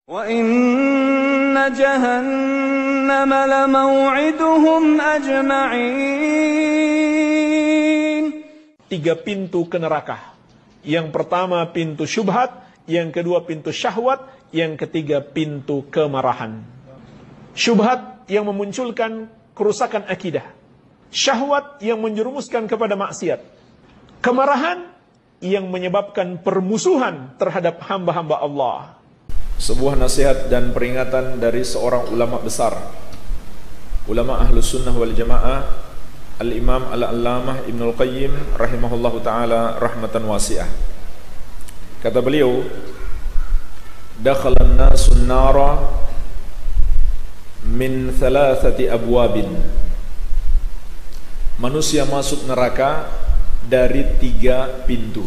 وَإِنَّ جَهَنَّمَ لَمَوْعِدُهُمْ أَجْمَعِينَ. 3 pintu ke neraka. Yang pertama pintu syubhat, yang kedua pintu syahwat, yang ketiga pintu kemarahan. Syubhat yang memunculkan kerusakan akidah. Syahwat yang menjerumuskan kepada maksiat. Kemarahan yang menyebabkan permusuhan terhadap hamba-hamba Allah. Sebuah nasihat dan peringatan dari seorang ulama besar, ulama Ahlus Sunnah wal Jamaah, Al-Imam Al-Allamah Ibnul Qayyim rahimahullahu ta'ala rahmatan wasi'ah. Kata beliau, dakhalan nasun nara min 3 abwabin. Manusia masuk neraka dari 3 pintu.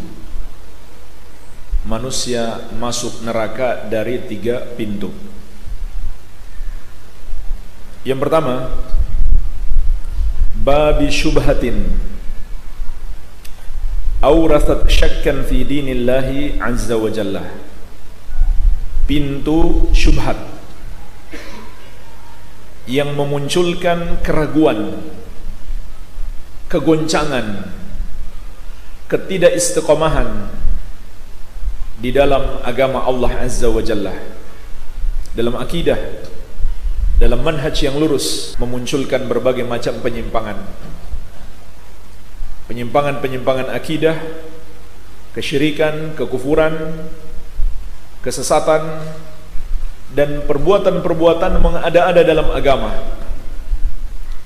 Manusia masuk neraka dari 3 pintu. Yang pertama, babi syubhatin awrathat syakkan fi dinillahi azza wa jalla. Pintu syubhat yang memunculkan keraguan, kegoncangan, ketidakistiqomahan di dalam agama Allah Azza wa Jalla, dalam akidah, dalam manhaj yang lurus, memunculkan berbagai macam penyimpangan. Penyimpangan-penyimpangan akidah, kesyirikan, kekufuran, kesesatan, dan perbuatan-perbuatan mengada-ada dalam agama.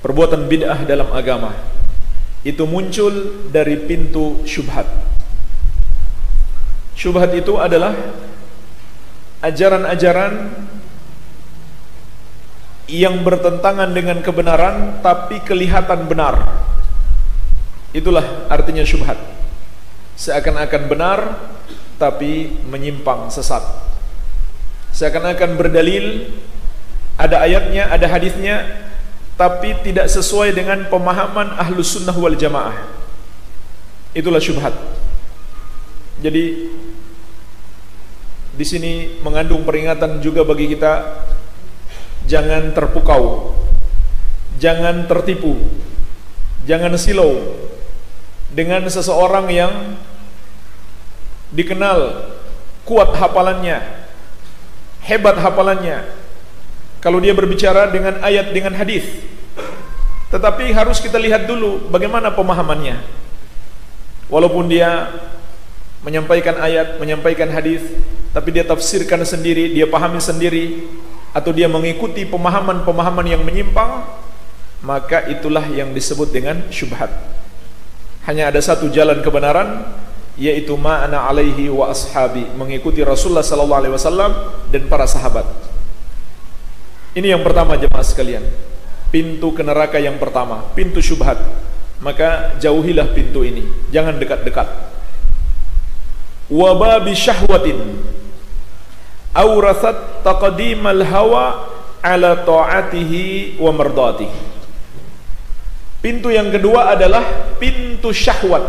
Perbuatan bid'ah dalam agama. Itu muncul dari pintu syubhat. Syubhat itu adalah ajaran-ajaran yang bertentangan dengan kebenaran tapi kelihatan benar. Itulah artinya syubhat. Seakan-akan benar tapi menyimpang, sesat. Seakan-akan berdalil, ada ayatnya, ada hadisnya, tapi tidak sesuai dengan pemahaman Ahlus Sunnah wal Jamaah. Itulah syubhat. Jadi di sini mengandung peringatan juga bagi kita, jangan terpukau, jangan tertipu, jangan silau dengan seseorang yang dikenal kuat hafalannya, hebat hafalannya. Kalau dia berbicara dengan ayat, dengan hadis, tetapi harus kita lihat dulu bagaimana pemahamannya. Walaupun dia menyampaikan ayat, menyampaikan hadis, tapi dia tafsirkan sendiri, dia pahami sendiri, atau dia mengikuti pemahaman-pemahaman yang menyimpang, maka itulah yang disebut dengan syubhat. Hanya ada satu jalan kebenaran, yaitu ma'ana alaihi wa ashabi, mengikuti Rasulullah sallallahu alaihi wasallam dan para sahabat. Ini yang pertama jemaah sekalian, pintu ke neraka yang pertama, pintu syubhat. Maka jauhilah pintu ini, jangan dekat-dekat. Wa babi syahwatin awrathat taqdimal hawa ala ta'atihi wa mardatihi. Pintu yang kedua adalah pintu syahwat.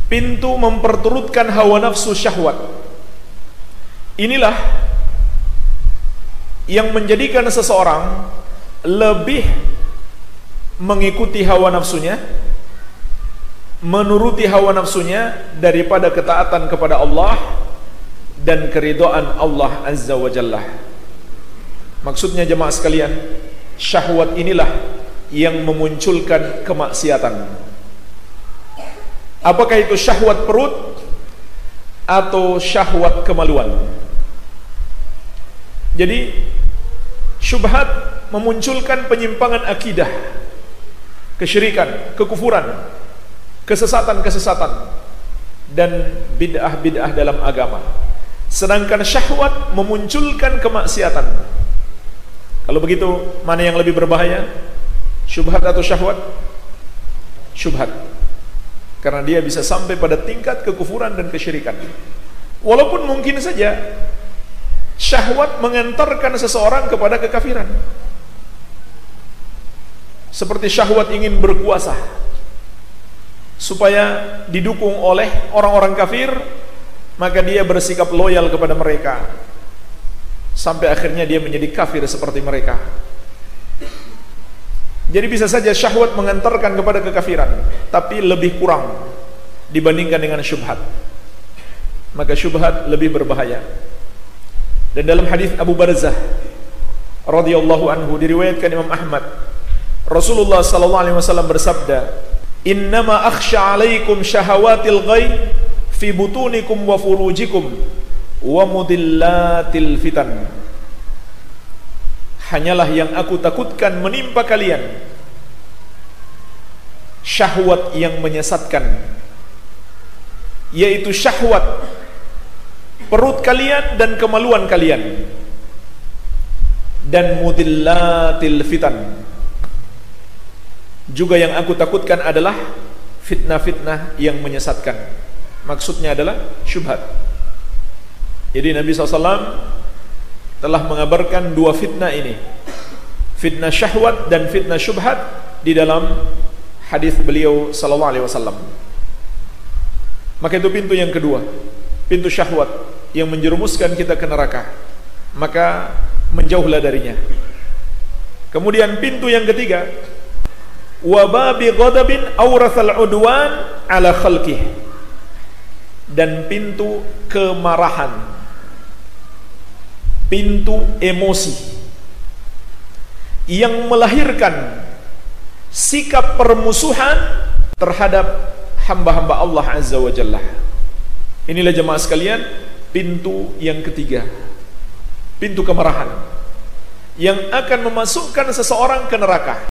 Pintu memperturutkan hawa nafsu syahwat. Inilah yang menjadikan seseorang lebih mengikuti hawa nafsunya, menuruti hawa nafsunya daripada ketaatan kepada Allah dan keridhaan Allah Azza wa Jalla. Maksudnya jemaah sekalian, syahwat inilah yang memunculkan kemaksiatan. Apakah itu syahwat perut atau syahwat kemaluan? Jadi syubhat memunculkan penyimpangan akidah, kesyirikan, kekufuran, kesesatan-kesesatan, dan bid'ah-bid'ah dalam agama. Sedangkan syahwat memunculkan kemaksiatan. Kalau begitu, mana yang lebih berbahaya? Syubhat atau syahwat? Syubhat. Karena dia bisa sampai pada tingkat kekufuran dan kesyirikan. Walaupun mungkin saja syahwat mengantarkan seseorang kepada kekafiran. Seperti syahwat ingin berkuasa supaya didukung oleh orang-orang kafir, maka dia bersikap loyal kepada mereka. sampai akhirnya dia menjadi kafir seperti mereka. Jadi bisa saja syahwat mengantarkan kepada kekafiran, tapi lebih kurang dibandingkan dengan syubhat. Maka syubhat lebih berbahaya. Dan dalam hadis Abu Barzah radhiyallahu anhu diriwayatkan Imam Ahmad, Rasulullah sallallahu alaihi wasallam bersabda, "Innama akhsha 'alaikum syahawatil ghai fi butunikum wa furujikum wa mudillatil fitan." Hanyalah yang aku takutkan menimpa kalian syahwat yang menyesatkan, yaitu syahwat perut kalian dan kemaluan kalian, dan mudillatil fitan. Juga yang aku takutkan adalah fitnah-fitnah yang menyesatkan. Maksudnya adalah syubhat. Jadi Nabi SAW telah mengabarkan dua fitnah ini, fitnah syahwat dan fitnah syubhat, di dalam hadis beliau sallallahu alaihi wasallam. Maka itu pintu yang kedua, pintu syahwat yang menjerumuskan kita ke neraka, maka menjauhlah darinya. Kemudian pintu yang ketiga, wa babi ghadabin awrathal udwan ala khalqih, dan pintu kemarahan, pintu emosi yang melahirkan sikap permusuhan terhadap hamba-hamba Allah Azza wa Jalla. Inilah jemaah sekalian, pintu yang ketiga, pintu kemarahan yang akan memasukkan seseorang ke neraka.